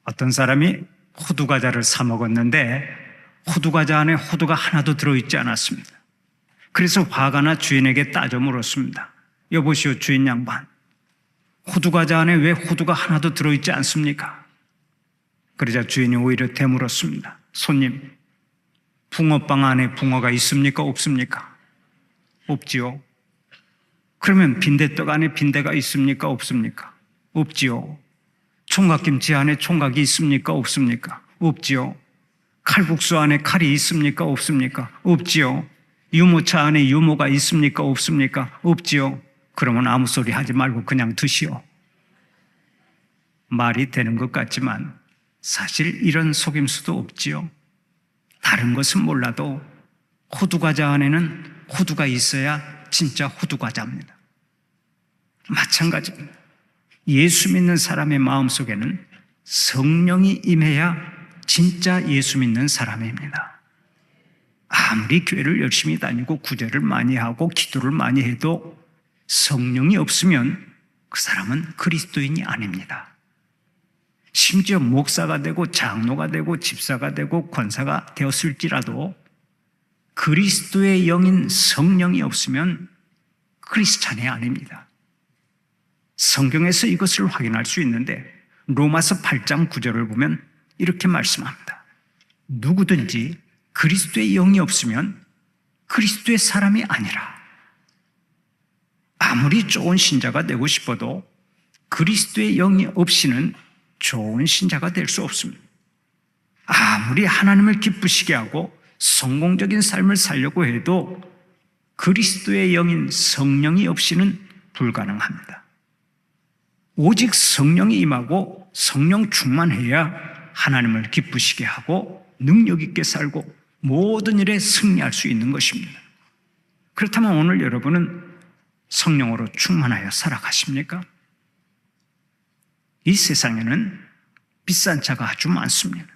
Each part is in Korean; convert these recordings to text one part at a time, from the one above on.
어떤 사람이 호두과자를 사 먹었는데 호두과자 안에 호두가 하나도 들어있지 않았습니다. 그래서 화가 나 주인에게 따져 물었습니다. 여보시오 주인 양반, 호두과자 안에 왜 호두가 하나도 들어있지 않습니까? 그러자 주인이 오히려 되물었습니다. 손님, 붕어빵 안에 붕어가 있습니까? 없습니까? 없지요. 그러면 빈대떡 안에 빈대가 있습니까? 없습니까? 없지요. 총각김치 안에 총각이 있습니까? 없습니까? 없지요. 칼국수 안에 칼이 있습니까? 없습니까? 없지요. 유모차 안에 유모가 있습니까? 없습니까? 없지요. 그러면 아무 소리 하지 말고 그냥 드시오. 말이 되는 것 같지만 사실 이런 속임수도 없지요. 다른 것은 몰라도 호두과자 안에는 호두가 있어야 진짜 호두과자입니다. 마찬가지입니다. 예수 믿는 사람의 마음속에는 성령이 임해야 진짜 예수 믿는 사람입니다. 아무리 교회를 열심히 다니고 구제를 많이 하고 기도를 많이 해도 성령이 없으면 그 사람은 그리스도인이 아닙니다. 심지어 목사가 되고 장로가 되고 집사가 되고 권사가 되었을지라도 그리스도의 영인 성령이 없으면 크리스찬이 아닙니다. 성경에서 이것을 확인할 수 있는데 로마서 8장 9절을 보면 이렇게 말씀합니다. 누구든지 그리스도의 영이 없으면 그리스도의 사람이 아니라. 아무리 좋은 신자가 되고 싶어도 그리스도의 영이 없이는 좋은 신자가 될 수 없습니다. 아무리 하나님을 기쁘시게 하고 성공적인 삶을 살려고 해도 그리스도의 영인 성령이 없이는 불가능합니다. 오직 성령이 임하고 성령 충만해야 하나님을 기쁘시게 하고 능력 있게 살고 모든 일에 승리할 수 있는 것입니다. 그렇다면 오늘 여러분은 성령으로 충만하여 살아가십니까? 이 세상에는 비싼 차가 아주 많습니다.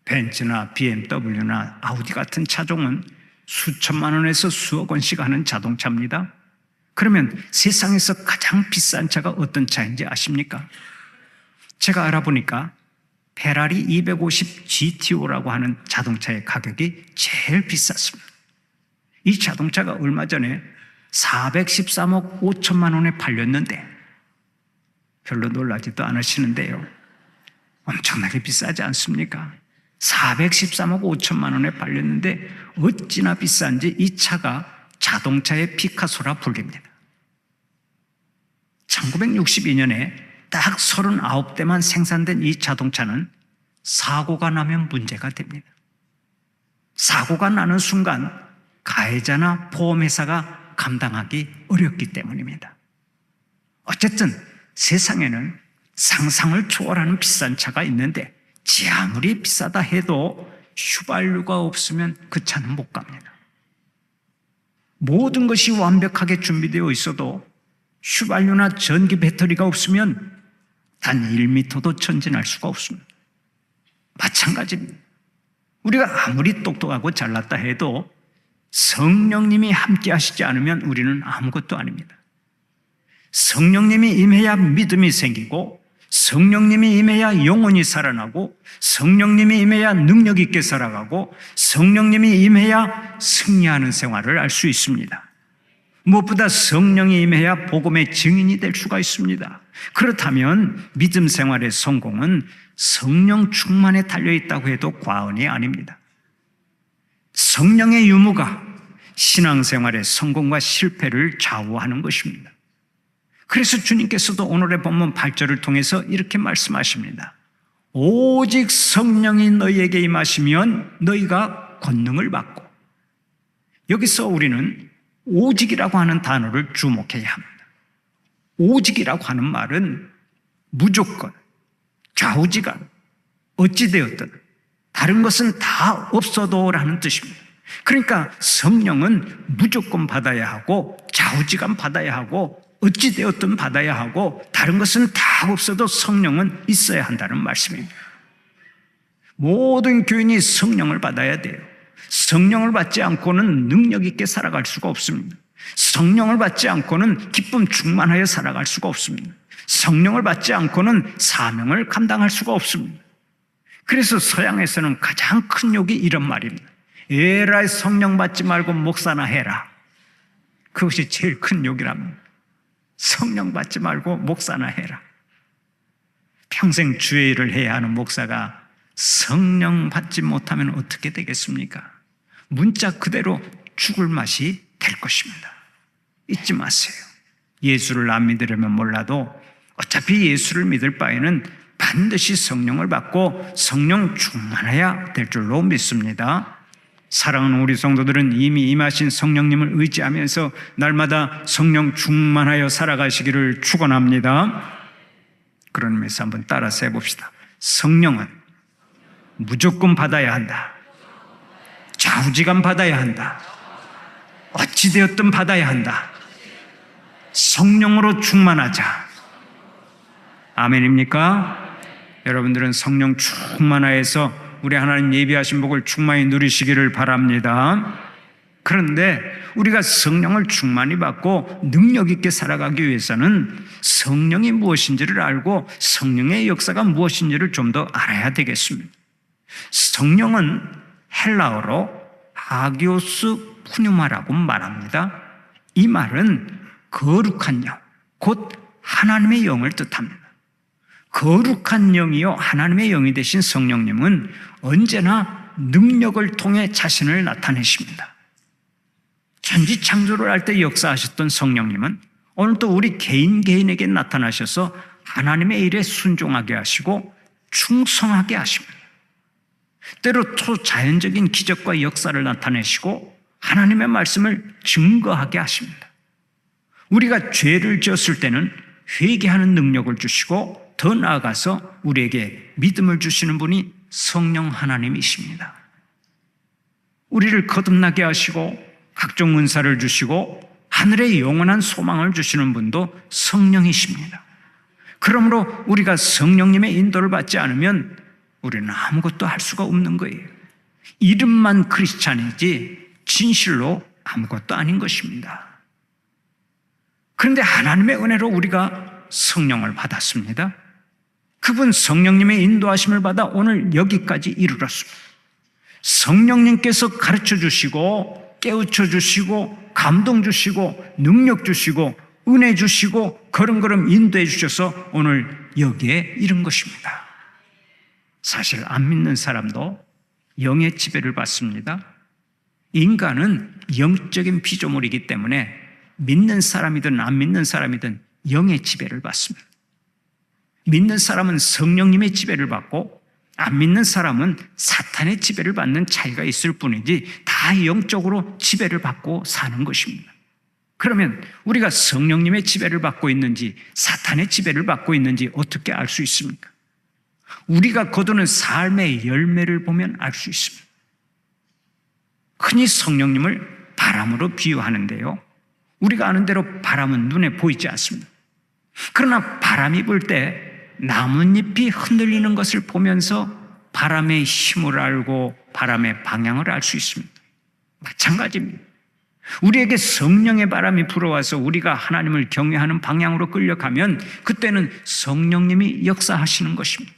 벤츠나 BMW나 아우디 같은 차종은 수천만 원에서 수억 원씩 하는 자동차입니다. 그러면 세상에서 가장 비싼 차가 어떤 차인지 아십니까? 제가 알아보니까 페라리 250 GTO라고 하는 자동차의 가격이 제일 비쌌습니다. 이 자동차가 얼마 전에 413억 5천만 원에 팔렸는데 별로 놀라지도 않으시는데요. 엄청나게 비싸지 않습니까? 413억 5천만 원에 팔렸는데 어찌나 비싼지 이 차가 자동차의 피카소라 불립니다. 1962년에 딱 39대만 생산된 이 자동차는 사고가 나면 문제가 됩니다. 사고가 나는 순간 가해자나 보험회사가 감당하기 어렵기 때문입니다. 어쨌든 세상에는 상상을 초월하는 비싼 차가 있는데 지 아무리 비싸다 해도 휘발유가 없으면 그 차는 못 갑니다. 모든 것이 완벽하게 준비되어 있어도 휘발유나 전기 배터리가 없으면 단 1m도 전진할 수가 없습니다. 마찬가지입니다. 우리가 아무리 똑똑하고 잘났다 해도 성령님이 함께 하시지 않으면 우리는 아무것도 아닙니다. 성령님이 임해야 믿음이 생기고 성령님이 임해야 영혼이 살아나고 성령님이 임해야 능력 있게 살아가고 성령님이 임해야 승리하는 생활을 할 수 있습니다. 무엇보다 성령이 임해야 복음의 증인이 될 수가 있습니다. 그렇다면 믿음 생활의 성공은 성령 충만에 달려있다고 해도 과언이 아닙니다. 성령의 유무가 신앙생활의 성공과 실패를 좌우하는 것입니다. 그래서 주님께서도 오늘의 본문 8절을 통해서 이렇게 말씀하십니다. 오직 성령이 너희에게 임하시면 너희가 권능을 받고. 여기서 우리는 오직이라고 하는 단어를 주목해야 합니다. 오직이라고 하는 말은 무조건, 좌우지간, 어찌되었든 다른 것은 다 없어도 라는 뜻입니다. 그러니까 성령은 무조건 받아야 하고 좌우지간 받아야 하고 어찌되었든 받아야 하고 다른 것은 다 없어도 성령은 있어야 한다는 말씀입니다. 모든 교인이 성령을 받아야 돼요. 성령을 받지 않고는 능력 있게 살아갈 수가 없습니다. 성령을 받지 않고는 기쁨 충만하여 살아갈 수가 없습니다. 성령을 받지 않고는 사명을 감당할 수가 없습니다. 그래서 서양에서는 가장 큰 욕이 이런 말입니다. 에라이, 성령 받지 말고 목사나 해라. 그것이 제일 큰 욕이랍니다. 성령 받지 말고 목사나 해라. 평생 주의 일을 해야 하는 목사가 성령 받지 못하면 어떻게 되겠습니까? 문자 그대로 죽을 맛이 될 것입니다. 잊지 마세요. 예수를 안 믿으려면 몰라도 어차피 예수를 믿을 바에는 반드시 성령을 받고 성령 충만해야 될 줄로 믿습니다. 사랑하는 우리 성도들은 이미 임하신 성령님을 의지하면서 날마다 성령 충만하여 살아가시기를 축원합니다. 그런 의미에서 한번 따라서 해봅시다. 성령은 무조건 받아야 한다. 좌우지간 받아야 한다. 어찌되었든 받아야 한다. 성령으로 충만하자. 아멘입니까? 여러분들은 성령 충만하여서 우리 하나님 예비하신 복을 충만히 누리시기를 바랍니다. 그런데 우리가 성령을 충만히 받고 능력 있게 살아가기 위해서는 성령이 무엇인지를 알고 성령의 역사가 무엇인지를 좀 더 알아야 되겠습니다. 성령은 헬라어로 아기오스 푸뉴마라고 말합니다. 이 말은 거룩한 영, 곧 하나님의 영을 뜻합니다. 거룩한 영이요 하나님의 영이 되신 성령님은 언제나 능력을 통해 자신을 나타내십니다. 천지창조를 할 때 역사하셨던 성령님은 오늘도 우리 개인에게 나타나셔서 하나님의 일에 순종하게 하시고 충성하게 하십니다. 때로 초자연적인 기적과 역사를 나타내시고 하나님의 말씀을 증거하게 하십니다. 우리가 죄를 지었을 때는 회개하는 능력을 주시고 더 나아가서 우리에게 믿음을 주시는 분이 성령 하나님이십니다. 우리를 거듭나게 하시고 각종 은사를 주시고 하늘의 영원한 소망을 주시는 분도 성령이십니다. 그러므로 우리가 성령님의 인도를 받지 않으면 우리는 아무것도 할 수가 없는 거예요. 이름만 크리스찬이지 진실로 아무것도 아닌 것입니다. 그런데 하나님의 은혜로 우리가 성령을 받았습니다. 그분 성령님의 인도하심을 받아 오늘 여기까지 이르렀습니다. 성령님께서 가르쳐 주시고 깨우쳐 주시고 감동 주시고 능력 주시고 은혜 주시고 걸음걸음 인도해 주셔서 오늘 여기에 이른 것입니다. 사실 안 믿는 사람도 영의 지배를 받습니다. 인간은 영적인 피조물이기 때문에 믿는 사람이든 안 믿는 사람이든 영의 지배를 받습니다. 믿는 사람은 성령님의 지배를 받고 안 믿는 사람은 사탄의 지배를 받는 차이가 있을 뿐이지 다 영적으로 지배를 받고 사는 것입니다. 그러면 우리가 성령님의 지배를 받고 있는지 사탄의 지배를 받고 있는지 어떻게 알 수 있습니까? 우리가 거두는 삶의 열매를 보면 알 수 있습니다. 흔히 성령님을 바람으로 비유하는데요. 우리가 아는 대로 바람은 눈에 보이지 않습니다. 그러나 바람이 불 때 나뭇잎이 흔들리는 것을 보면서 바람의 힘을 알고 바람의 방향을 알 수 있습니다. 마찬가지입니다. 우리에게 성령의 바람이 불어와서 우리가 하나님을 경외하는 방향으로 끌려가면 그때는 성령님이 역사하시는 것입니다.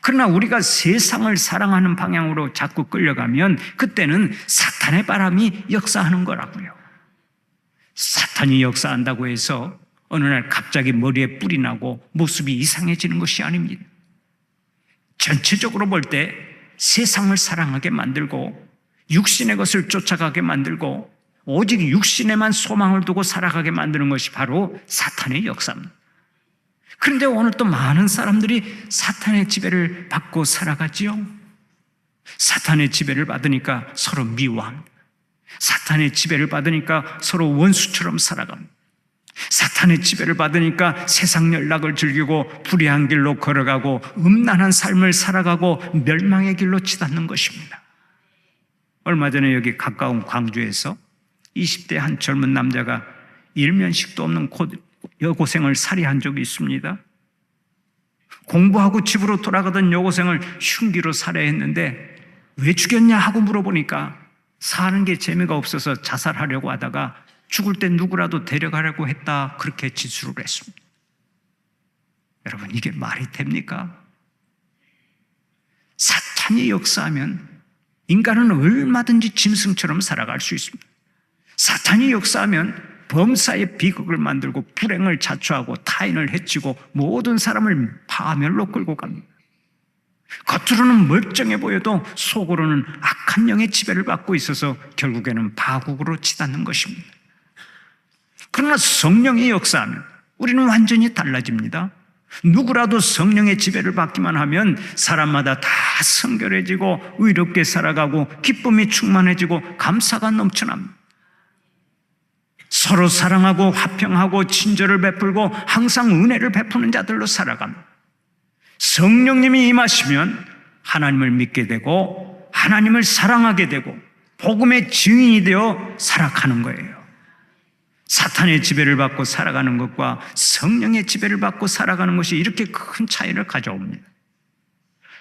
그러나 우리가 세상을 사랑하는 방향으로 자꾸 끌려가면 그때는 사탄의 바람이 역사하는 거라고요. 사탄이 역사한다고 해서 어느 날 갑자기 머리에 뿔이 나고 모습이 이상해지는 것이 아닙니다. 전체적으로 볼 때 세상을 사랑하게 만들고 육신의 것을 쫓아가게 만들고 오직 육신에만 소망을 두고 살아가게 만드는 것이 바로 사탄의 역사입니다. 그런데 오늘 또 많은 사람들이 사탄의 지배를 받고 살아가지요. 사탄의 지배를 받으니까 서로 미워합니다. 사탄의 지배를 받으니까 서로 원수처럼 살아갑니다. 사탄의 지배를 받으니까 세상 연락을 즐기고 불의한 길로 걸어가고 음란한 삶을 살아가고 멸망의 길로 치닫는 것입니다. 얼마 전에 여기 가까운 광주에서 20대 한 젊은 남자가 일면식도 없는 여고생을 살해한 적이 있습니다. 공부하고 집으로 돌아가던 여고생을 흉기로 살해했는데 왜 죽였냐 하고 물어보니까 사는 게 재미가 없어서 자살하려고 하다가 죽을 때 누구라도 데려가려고 했다, 그렇게 진술을 했습니다. 여러분, 이게 말이 됩니까? 사탄이 역사하면 인간은 얼마든지 짐승처럼 살아갈 수 있습니다. 사탄이 역사하면 범사의 비극을 만들고 불행을 자초하고 타인을 해치고 모든 사람을 파멸로 끌고 갑니다. 겉으로는 멀쩡해 보여도 속으로는 악한 영의 지배를 받고 있어서 결국에는 파국으로 치닫는 것입니다. 그러나 성령이 역사하면 우리는 완전히 달라집니다. 누구라도 성령의 지배를 받기만 하면 사람마다 다 성결해지고 의롭게 살아가고 기쁨이 충만해지고 감사가 넘쳐납니다. 서로 사랑하고 화평하고 친절을 베풀고 항상 은혜를 베푸는 자들로 살아갑니다. 성령님이 임하시면 하나님을 믿게 되고 하나님을 사랑하게 되고 복음의 증인이 되어 살아가는 거예요. 사탄의 지배를 받고 살아가는 것과 성령의 지배를 받고 살아가는 것이 이렇게 큰 차이를 가져옵니다.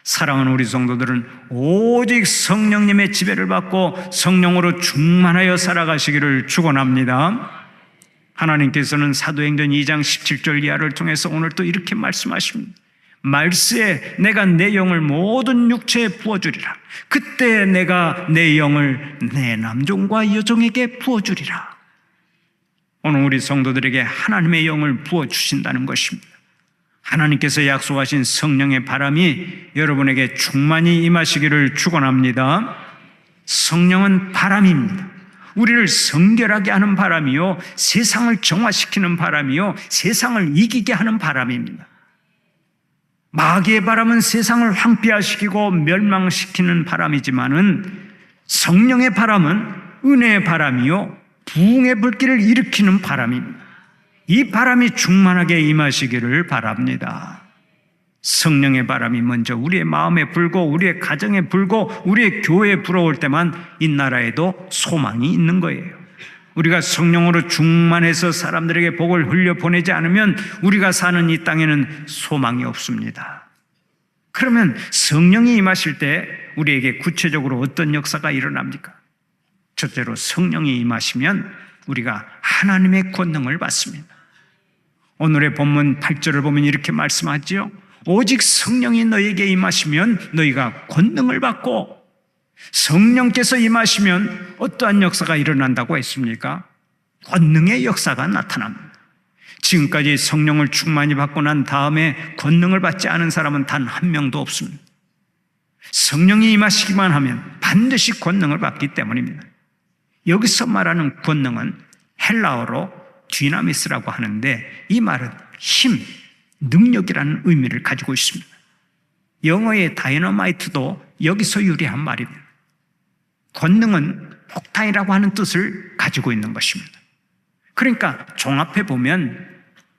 사랑하는 우리 성도들은 오직 성령님의 지배를 받고 성령으로 충만하여 살아가시기를 축원합니다. 하나님께서는 사도행전 2장 17절 이하를 통해서 오늘 또 이렇게 말씀하십니다. 말세에 내가 내 영을 모든 육체에 부어주리라. 그때 내가 내 영을 내 남종과 여종에게 부어주리라. 오늘 우리 성도들에게 하나님의 영을 부어주신다는 것입니다. 하나님께서 약속하신 성령의 바람이 여러분에게 충만히 임하시기를 축원합니다. 성령은 바람입니다. 우리를 성결하게 하는 바람이요, 세상을 정화시키는 바람이요, 세상을 이기게 하는 바람입니다. 마귀의 바람은 세상을 황폐화시키고 멸망시키는 바람이지만은 성령의 바람은 은혜의 바람이요, 부흥의 불길을 일으키는 바람입니다. 이 바람이 충만하게 임하시기를 바랍니다. 성령의 바람이 먼저 우리의 마음에 불고 우리의 가정에 불고 우리의 교회에 불어올 때만 이 나라에도 소망이 있는 거예요. 우리가 성령으로 충만해서 사람들에게 복을 흘려보내지 않으면 우리가 사는 이 땅에는 소망이 없습니다. 그러면 성령이 임하실 때 우리에게 구체적으로 어떤 역사가 일어납니까? 첫째로 성령이 임하시면 우리가 하나님의 권능을 받습니다. 오늘의 본문 8절을 보면 이렇게 말씀하죠. 오직 성령이 너에게 임하시면 너희가 권능을 받고, 성령께서 임하시면 어떠한 역사가 일어난다고 했습니까? 권능의 역사가 나타납니다. 지금까지 성령을 충만히 받고 난 다음에 권능을 받지 않은 사람은 단 한 명도 없습니다. 성령이 임하시기만 하면 반드시 권능을 받기 때문입니다. 여기서 말하는 권능은 헬라어로 디나미스라고 하는데 이 말은 힘, 능력이라는 의미를 가지고 있습니다. 영어의 다이너마이트도 여기서 유래한 말입니다. 권능은 폭탄이라고 하는 뜻을 가지고 있는 것입니다. 그러니까 종합해 보면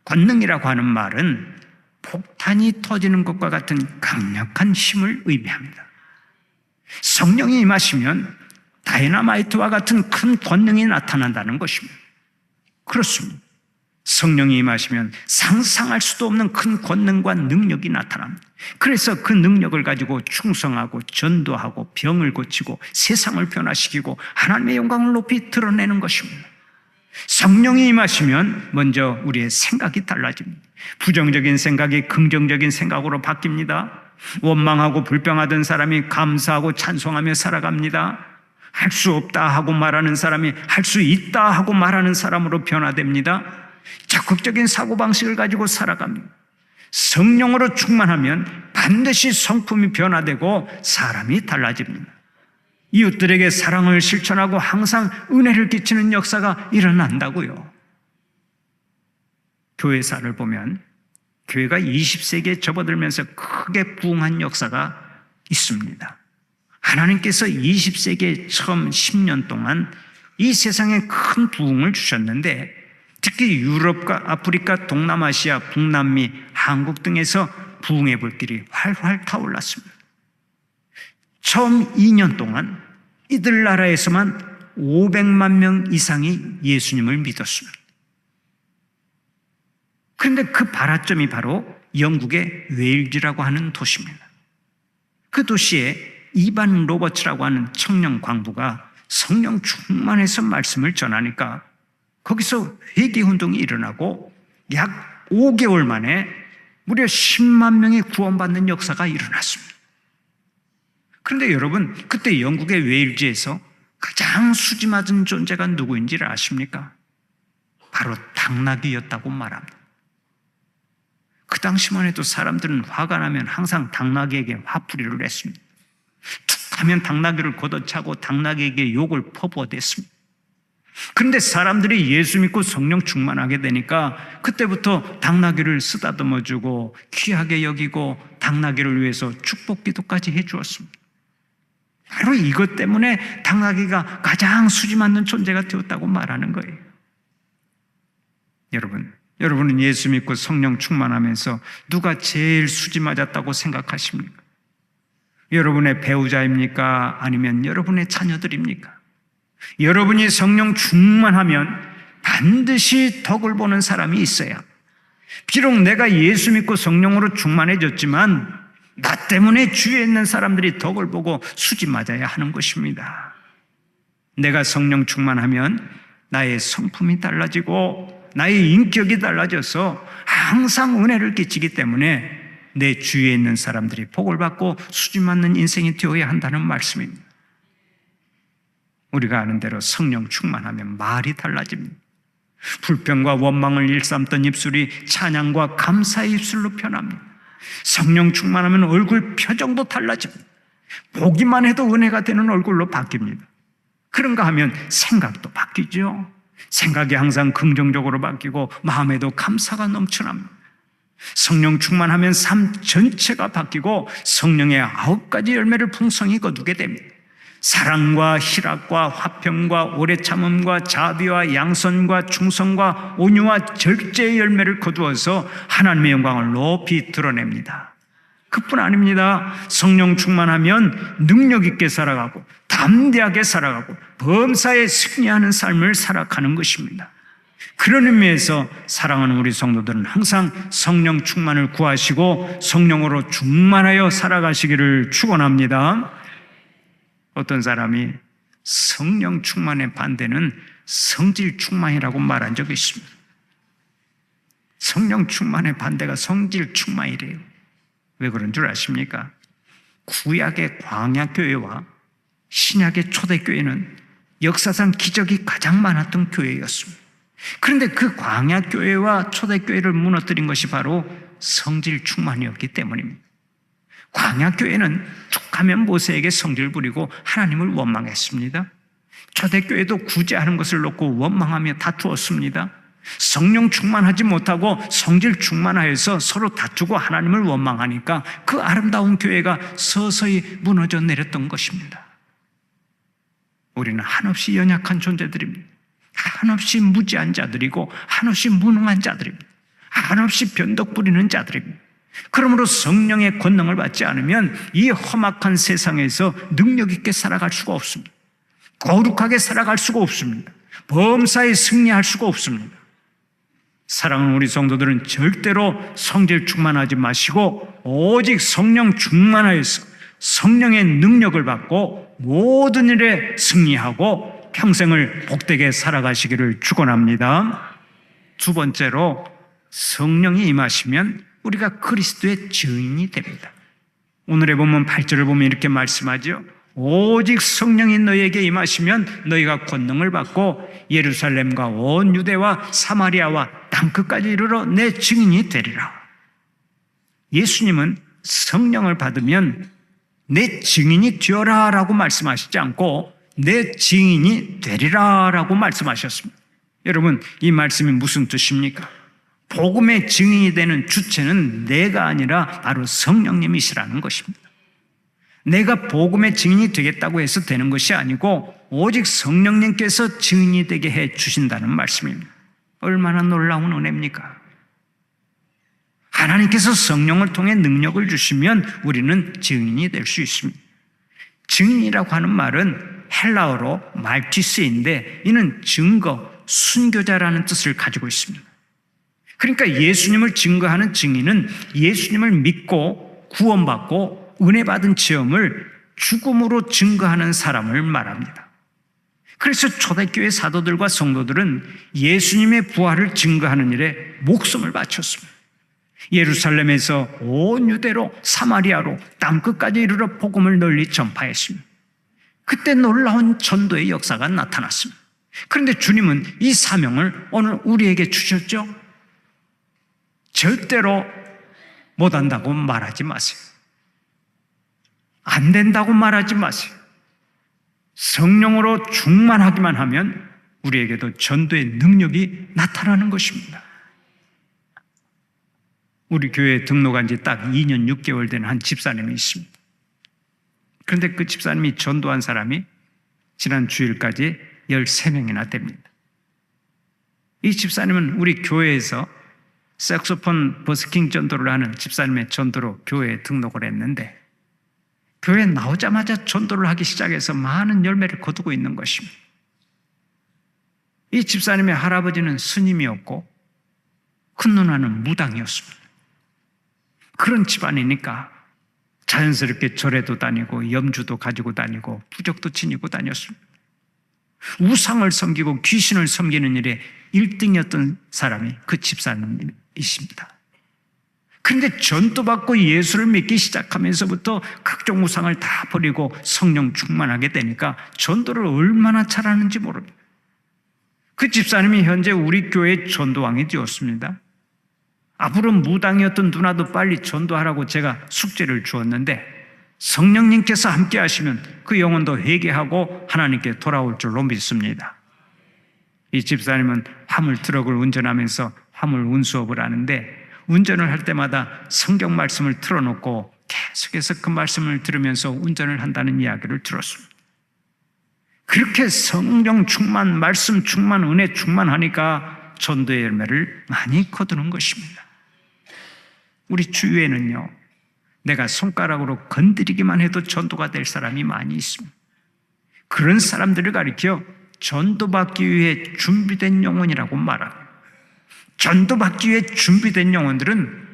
권능이라고 하는 말은 폭탄이 터지는 것과 같은 강력한 힘을 의미합니다. 성령이 임하시면 다이너마이트와 같은 큰 권능이 나타난다는 것입니다. 그렇습니다. 성령이 임하시면 상상할 수도 없는 큰 권능과 능력이 나타납니다. 그래서 그 능력을 가지고 충성하고 전도하고 병을 고치고 세상을 변화시키고 하나님의 영광을 높이 드러내는 것입니다. 성령이 임하시면 먼저 우리의 생각이 달라집니다. 부정적인 생각이 긍정적인 생각으로 바뀝니다. 원망하고 불평하던 사람이 감사하고 찬송하며 살아갑니다. 할 수 없다 하고 말하는 사람이 할 수 있다 하고 말하는 사람으로 변화됩니다. 적극적인 사고방식을 가지고 살아갑니다. 성령으로 충만하면 반드시 성품이 변화되고 사람이 달라집니다. 이웃들에게 사랑을 실천하고 항상 은혜를 끼치는 역사가 일어난다고요. 교회사를 보면 교회가 20세기에 접어들면서 크게 부흥한 역사가 있습니다. 하나님께서 20세기의 처음 10년 동안 이 세상에 큰 부흥을 주셨는데 특히 유럽과 아프리카, 동남아시아, 북남미, 한국 등에서 부흥의 불길이 활활 타올랐습니다. 처음 2년 동안 이들 나라에서만 500만 명 이상이 예수님을 믿었습니다. 그런데 그 발화점이 바로 영국의 웨일즈라고 하는 도시입니다. 그 도시에 이반 로버츠라고 하는 청년 광부가 성령 충만해서 말씀을 전하니까 거기서 회개운동이 일어나고 약 5개월 만에 무려 10만 명이 구원받는 역사가 일어났습니다. 그런데 여러분, 그때 영국의 웨일즈에서 가장 수지 맞은 존재가 누구인지를 아십니까? 바로 당나귀였다고 말합니다. 그 당시만 해도 사람들은 화가 나면 항상 당나귀에게 화풀이를 했습니다. 툭 하면 당나귀를 걷어차고 당나귀에게 욕을 퍼부어댔습니다. 그런데 사람들이 예수 믿고 성령 충만하게 되니까 그때부터 당나귀를 쓰다듬어주고 귀하게 여기고 당나귀를 위해서 축복 기도까지 해주었습니다. 바로 이것 때문에 당나귀가 가장 수지 맞는 존재가 되었다고 말하는 거예요. 여러분은 예수 믿고 성령 충만하면서 누가 제일 수지 맞았다고 생각하십니까? 여러분의 배우자입니까? 아니면 여러분의 자녀들입니까? 여러분이 성령 충만하면 반드시 덕을 보는 사람이 있어야, 비록 내가 예수 믿고 성령으로 충만해졌지만 나 때문에 주위에 있는 사람들이 덕을 보고 수지 맞아야 하는 것입니다. 내가 성령 충만하면 나의 성품이 달라지고 나의 인격이 달라져서 항상 은혜를 끼치기 때문에 내 주위에 있는 사람들이 복을 받고 수지 맞는 인생이 되어야 한다는 말씀입니다. 우리가 아는 대로 성령 충만하면 말이 달라집니다. 불평과 원망을 일삼던 입술이 찬양과 감사의 입술로 변합니다. 성령 충만하면 얼굴 표정도 달라집니다. 보기만 해도 은혜가 되는 얼굴로 바뀝니다. 그런가 하면 생각도 바뀌죠. 생각이 항상 긍정적으로 바뀌고 마음에도 감사가 넘쳐납니다. 성령 충만하면 삶 전체가 바뀌고 성령의 9가지 열매를 풍성히 거두게 됩니다. 사랑과 희락과 화평과 오래 참음과 자비와 양선과 충성과 온유와 절제의 열매를 거두어서 하나님의 영광을 높이 드러냅니다. 그뿐 아닙니다. 성령 충만하면 능력 있게 살아가고 담대하게 살아가고 범사에 승리하는 삶을 살아가는 것입니다. 그런 의미에서 사랑하는 우리 성도들은 항상 성령 충만을 구하시고 성령으로 충만하여 살아가시기를 축원합니다. 어떤 사람이 성령 충만의 반대는 성질 충만이라고 말한 적이 있습니다. 성령 충만의 반대가 성질 충만이래요. 왜 그런 줄 아십니까? 구약의 광야교회와 신약의 초대교회는 역사상 기적이 가장 많았던 교회였습니다. 그런데 그 광야교회와 초대교회를 무너뜨린 것이 바로 성질 충만이었기 때문입니다. 광야교회는 툭하면 모세에게 성질 부리고 하나님을 원망했습니다. 초대교회도 구제하는 것을 놓고 원망하며 다투었습니다. 성령 충만하지 못하고 성질 충만하여서 서로 다투고 하나님을 원망하니까 그 아름다운 교회가 서서히 무너져 내렸던 것입니다. 우리는 한없이 연약한 존재들입니다. 한없이 무지한 자들이고 한없이 무능한 자들입니다. 한없이 변덕 부리는 자들입니다. 그러므로 성령의 권능을 받지 않으면 이 험악한 세상에서 능력 있게 살아갈 수가 없습니다. 거룩하게 살아갈 수가 없습니다. 범사에 승리할 수가 없습니다. 사랑하는 우리 성도들은 절대로 성질 충만하지 마시고 오직 성령 충만하여서 성령의 능력을 받고 모든 일에 승리하고 평생을 복되게 살아가시기를 축원합니다. 두 번째로, 성령이 임하시면 우리가 그리스도의 증인이 됩니다. 오늘의 본문 8절을 보면 이렇게 말씀하죠. 오직 성령이 너희에게 임하시면 너희가 권능을 받고 예루살렘과 온 유대와 사마리아와 땅끝까지 이르러 내 증인이 되리라. 예수님은 성령을 받으면 내 증인이 되어라 라고 말씀하시지 않고 내 증인이 되리라 라고 말씀하셨습니다. 여러분, 이 말씀이 무슨 뜻입니까? 복음의 증인이 되는 주체는 내가 아니라 바로 성령님이시라는 것입니다. 내가 복음의 증인이 되겠다고 해서 되는 것이 아니고 오직 성령님께서 증인이 되게 해 주신다는 말씀입니다. 얼마나 놀라운 은혜입니까? 하나님께서 성령을 통해 능력을 주시면 우리는 증인이 될 수 있습니다. 증인이라고 하는 말은 헬라어로 말티스인데 이는 증거, 순교자라는 뜻을 가지고 있습니다. 그러니까 예수님을 증거하는 증인은 예수님을 믿고 구원받고 은혜받은 체험을 죽음으로 증거하는 사람을 말합니다. 그래서 초대교회 사도들과 성도들은 예수님의 부활을 증거하는 일에 목숨을 바쳤습니다. 예루살렘에서 온 유대로 사마리아로 땅끝까지 이르러 복음을 널리 전파했습니다. 그때 놀라운 전도의 역사가 나타났습니다. 그런데 주님은 이 사명을 오늘 우리에게 주셨죠? 절대로 못한다고 말하지 마세요. 안 된다고 말하지 마세요. 성령으로 충만하기만 하면 우리에게도 전도의 능력이 나타나는 것입니다. 우리 교회에 등록한 지 딱 2년 6개월 된 한 집사님이 있습니다. 그런데 그 집사님이 전도한 사람이 지난 주일까지 13명이나 됩니다. 이 집사님은 우리 교회에서 색소폰 버스킹 전도를 하는 집사님의 전도로 교회에 등록을 했는데 교회에 나오자마자 전도를 하기 시작해서 많은 열매를 거두고 있는 것입니다. 이 집사님의 할아버지는 스님이었고 큰 누나는 무당이었습니다. 그런 집안이니까 자연스럽게 절에도 다니고 염주도 가지고 다니고 부적도 지니고 다녔습니다. 우상을 섬기고 귀신을 섬기는 일에 1등이었던 사람이 그 집사님이십니다. 그런데 전도받고 예수를 믿기 시작하면서부터 각종 우상을 다 버리고 성령 충만하게 되니까 전도를 얼마나 잘하는지 모릅니다. 그 집사님이 현재 우리 교회의 전도왕이 되었습니다. 앞으로 무당이었던 누나도 빨리 전도하라고 제가 숙제를 주었는데 성령님께서 함께 하시면 그 영혼도 회개하고 하나님께 돌아올 줄로 믿습니다. 이 집사님은 화물 트럭을 운전하면서 화물 운수업을 하는데 운전을 할 때마다 성경 말씀을 틀어놓고 계속해서 그 말씀을 들으면서 운전을 한다는 이야기를 들었습니다. 그렇게 성령 충만, 말씀 충만, 은혜 충만하니까 전도의 열매를 많이 거두는 것입니다. 우리 주위에는요, 내가 손가락으로 건드리기만 해도 전도가 될 사람이 많이 있습니다. 그런 사람들을 가리켜 전도받기 위해 준비된 영혼이라고 말합니다. 전도받기 위해 준비된 영혼들은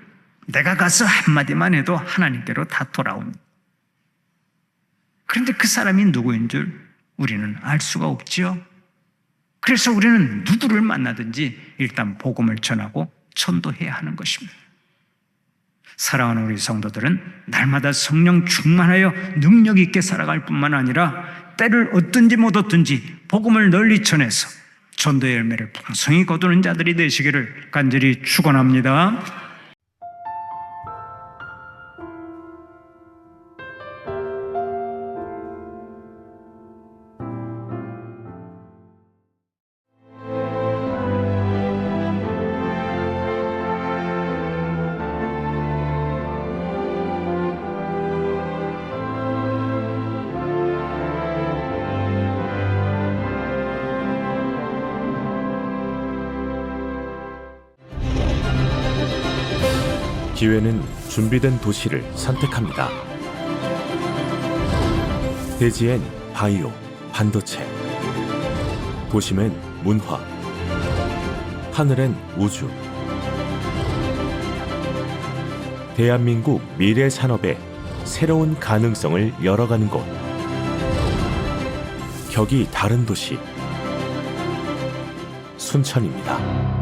내가 가서 한마디만 해도 하나님께로 다 돌아옵니다. 그런데 그 사람이 누구인 줄 우리는 알 수가 없지요. 그래서 우리는 누구를 만나든지 일단 복음을 전하고 전도해야 하는 것입니다. 사랑하는 우리 성도들은 날마다 성령 충만하여 능력 있게 살아갈 뿐만 아니라 때를 얻든지 못 얻든지 복음을 널리 전해서 전도의 열매를 풍성히 거두는 자들이 되시기를 간절히 축원합니다. 기회는 준비된 도시를 선택합니다. 대지엔 바이오, 반도체, 도심엔 문화, 하늘엔 우주. 대한민국 미래 산업의 새로운 가능성을 열어가는 곳. 격이 다른 도시, 순천입니다.